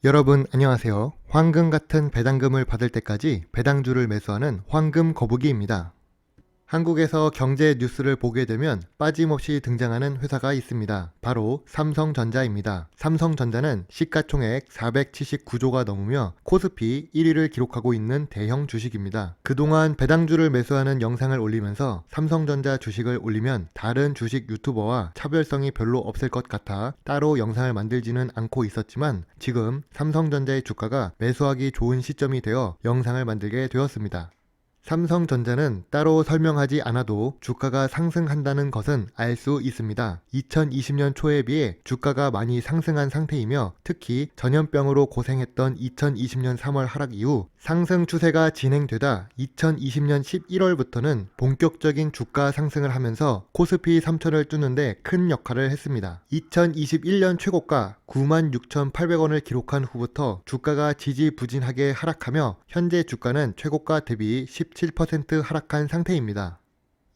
여러분 안녕하세요. 황금 같은 배당금을 받을 때까지 배당주를 매수하는 황금 거북이입니다. 한국에서 경제 뉴스를 보게 되면 빠짐없이 등장하는 회사가 있습니다. 바로 삼성전자입니다. 삼성전자는 시가총액 479조가 넘으며 코스피 1위를 기록하고 있는 대형 주식입니다. 그동안 배당주를 매수하는 영상을 올리면서 삼성전자 주식을 올리면 다른 주식 유튜버와 차별성이 별로 없을 것 같아 따로 영상을 만들지는 않고 있었지만 지금 삼성전자의 주가가 매수하기 좋은 시점이 되어 영상을 만들게 되었습니다. 삼성전자는 따로 설명하지 않아도 주가가 상승한다는 것은 알 수 있습니다. 2020년 초에 비해 주가가 많이 상승한 상태이며 특히 전염병으로 고생했던 2020년 3월 하락 이후 상승 추세가 진행되다 2020년 11월부터는 본격적인 주가 상승을 하면서 코스피 3000을 뚫는데 큰 역할을 했습니다. 2021년 최고가 96,800원을 기록한 후부터 주가가 지지부진하게 하락하며 현재 주가는 최고가 대비 17% 하락한 상태입니다.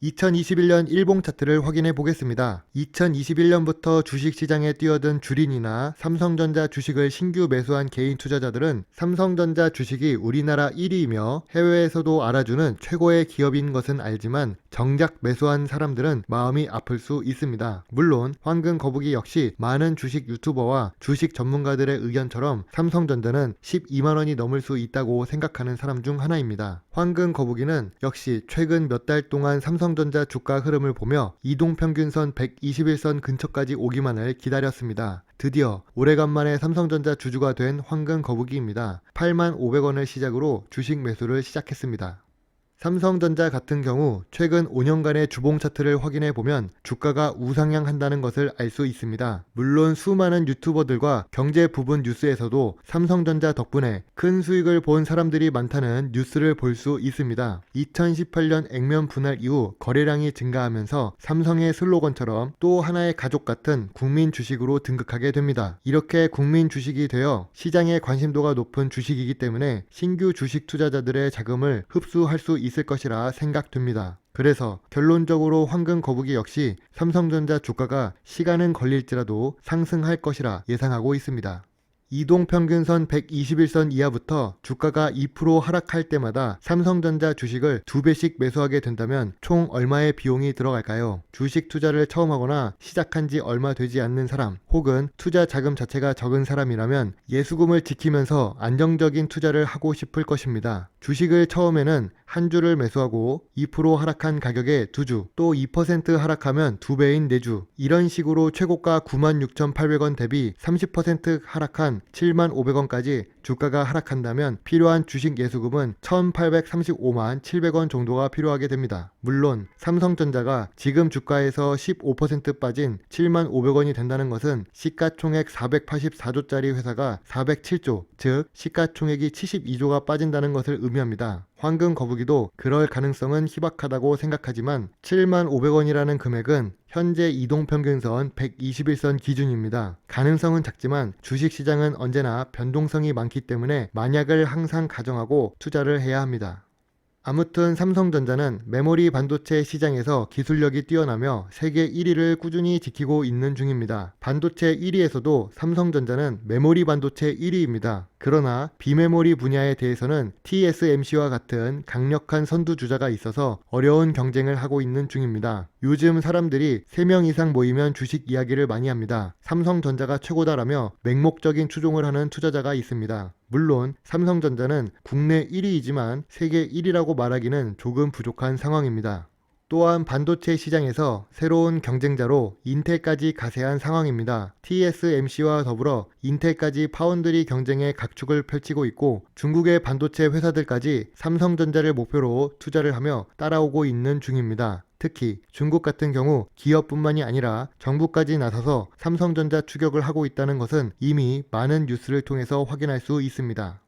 2021년 일봉 차트를 확인해 보겠습니다. 2021년부터 주식시장에 뛰어든 주린이나 삼성전자 주식을 신규 매수한 개인 투자자들은 삼성전자 주식이 우리나라 1위이며 해외에서도 알아주는 최고의 기업인 것은 알지만 정작 매수한 사람들은 마음이 아플 수 있습니다. 물론 황금 거북이 역시 많은 주식 유튜버와 주식 전문가들의 의견처럼 삼성전자는 12만원이 넘을 수 있다고 생각하는 사람 중 하나입니다. 황금 거북이는 역시 최근 몇 달 동안 삼성전자 주가 흐름을 보며 이동평균선 121선 근처까지 오기만을 기다렸습니다. 드디어 오래간만에 삼성전자 주주가 된 황금 거북이입니다. 85,000원을 시작으로 주식 매수를 시작했습니다. 삼성전자 같은 경우 최근 5년간의 주봉 차트를 확인해 보면 주가가 우상향한다는 것을 알 수 있습니다. 물론 수많은 유튜버들과 경제 부분 뉴스에서도 삼성전자 덕분에 큰 수익을 본 사람들이 많다는 뉴스를 볼 수 있습니다. 2018년 액면 분할 이후 거래량이 증가하면서 삼성의 슬로건처럼 또 하나의 가족 같은 국민 주식으로 등극하게 됩니다. 이렇게 국민 주식이 되어 시장의 관심도가 높은 주식이기 때문에 신규 주식 투자자들의 자금을 흡수할 수 있을 것이라 생각됩니다. 그래서 결론적으로 황금 거북이 역시 삼성전자 주가가 시간은 걸릴지라도 상승할 것이라 예상하고 있습니다. 이동평균선 121선 이하부터 주가가 2% 하락할 때마다 삼성전자 주식을 2배씩 매수하게 된다면 총 얼마의 비용이 들어갈까요? 주식 투자를 처음 하거나 시작한 지 얼마 되지 않는 사람 혹은 투자 자금 자체가 적은 사람이라면 예수금을 지키면서 안정적인 투자를 하고 싶을 것입니다. 주식을 처음에는 한 주를 매수하고 2% 하락한 가격에 2주, 또 2% 하락하면 2배인 4주, 이런 식으로 최고가 96,800원 대비 30% 하락한 75,000원까지 주가가 하락한다면 필요한 주식 예수금은 1,835만 700원 정도가 필요하게 됩니다. 물론 삼성전자가 지금 주가에서 15% 빠진 75,000원이 된다는 것은 시가총액 484조짜리 회사가 407조, 즉 시가총액이 72조가 빠진다는 것을 의미합니다. 황금 거북이도 그럴 가능성은 희박하다고 생각하지만 75,000원이라는 금액은 현재 이동평균선 121선 기준입니다. 가능성은 작지만 주식시장은 언제나 변동성이 많기 때문에 만약을 항상 가정하고 투자를 해야 합니다. 아무튼 삼성전자는 메모리 반도체 시장에서 기술력이 뛰어나며 세계 1위를 꾸준히 지키고 있는 중입니다. 반도체 1위에서도 삼성전자는 메모리 반도체 1위입니다. 그러나 비메모리 분야에 대해서는 TSMC와 같은 강력한 선두주자가 있어서 어려운 경쟁을 하고 있는 중입니다. 요즘 사람들이 3명 이상 모이면 주식 이야기를 많이 합니다. 삼성전자가 최고다라며 맹목적인 추종을 하는 투자자가 있습니다. 물론 삼성전자는 국내 1위이지만 세계 1위라고 말하기는 조금 부족한 상황입니다. 또한 반도체 시장에서 새로운 경쟁자로 인텔까지 가세한 상황입니다. TSMC와 더불어 인텔까지 파운드리 경쟁에 각축을 펼치고 있고 중국의 반도체 회사들까지 삼성전자를 목표로 투자를 하며 따라오고 있는 중입니다. 특히 중국 같은 경우 기업뿐만이 아니라 정부까지 나서서 삼성전자 추격을 하고 있다는 것은 이미 많은 뉴스를 통해서 확인할 수 있습니다.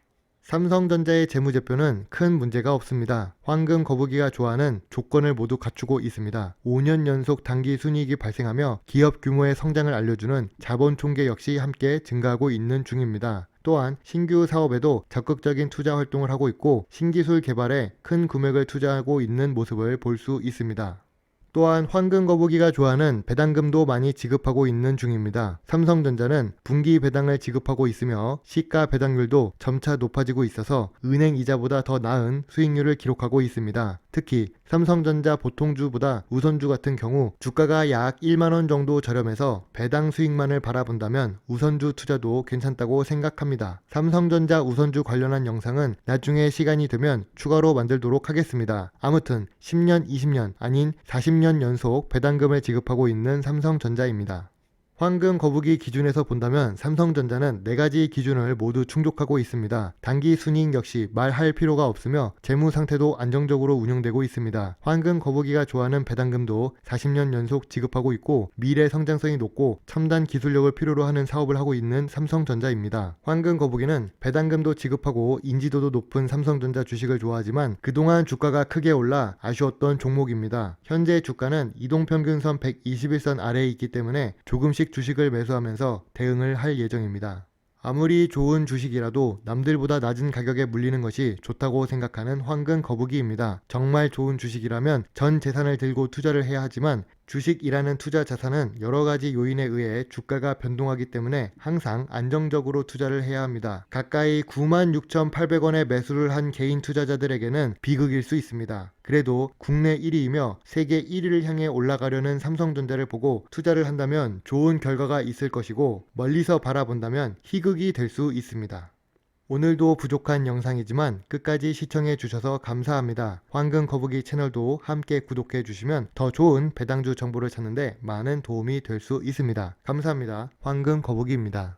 삼성전자의 재무제표는 큰 문제가 없습니다. 황금 거북이가 좋아하는 조건을 모두 갖추고 있습니다. 5년 연속 당기 순이익이 발생하며 기업 규모의 성장을 알려주는 자본 총계 역시 함께 증가하고 있는 중입니다. 또한 신규 사업에도 적극적인 투자 활동을 하고 있고 신기술 개발에 큰 금액을 투자하고 있는 모습을 볼 수 있습니다. 또한 황금거북이가 좋아하는 배당금도 많이 지급하고 있는 중입니다. 삼성전자는 분기 배당을 지급하고 있으며 시가 배당률도 점차 높아지고 있어서 은행 이자보다 더 나은 수익률을 기록하고 있습니다. 특히 삼성전자 보통주보다 우선주 같은 경우 주가가 약 1만원 정도 저렴해서 배당 수익만을 바라본다면 우선주 투자도 괜찮다고 생각합니다. 삼성전자 우선주 관련한 영상은 나중에 시간이 되면 추가로 만들도록 하겠습니다. 아무튼 10년, 20년 아닌 40년 연속 배당금을 지급하고 있는 삼성전자입니다. 황금거북이 기준에서 본다면 삼성전자는 4가지 기준을 모두 충족하고 있습니다. 단기 순이익 역시 말할 필요가 없으며 재무 상태도 안정적으로 운영되고 있습니다. 황금거북이가 좋아하는 배당금도 40년 연속 지급하고 있고 미래 성장성이 높고 첨단 기술력을 필요로 하는 사업을 하고 있는 삼성전자입니다. 황금거북이는 배당금도 지급하고 인지도도 높은 삼성전자 주식을 좋아하지만 그동안 주가가 크게 올라 아쉬웠던 종목입니다. 현재 주가는 이동평균선 121선 아래에 있기 때문에 조금씩 주식을 매수하면서 대응을 할 예정입니다. 아무리 좋은 주식이라도 남들보다 낮은 가격에 물리는 것이 좋다고 생각하는 황금거북이입니다. 정말 좋은 주식이라면 전 재산을 들고 투자를 해야 하지만 주식이라는 투자 자산은 여러 가지 요인에 의해 주가가 변동하기 때문에 항상 안정적으로 투자를 해야 합니다. 가까이 96,800원에 매수를 한 개인 투자자들에게는 비극일 수 있습니다. 그래도 국내 1위이며 세계 1위를 향해 올라가려는 삼성전자를 보고 투자를 한다면 좋은 결과가 있을 것이고 멀리서 바라본다면 희극이 될 수 있습니다. 오늘도 부족한 영상이지만 끝까지 시청해 주셔서 감사합니다. 황금거북이 채널도 함께 구독해 주시면 더 좋은 배당주 정보를 찾는데 많은 도움이 될 수 있습니다. 감사합니다. 황금거북이입니다.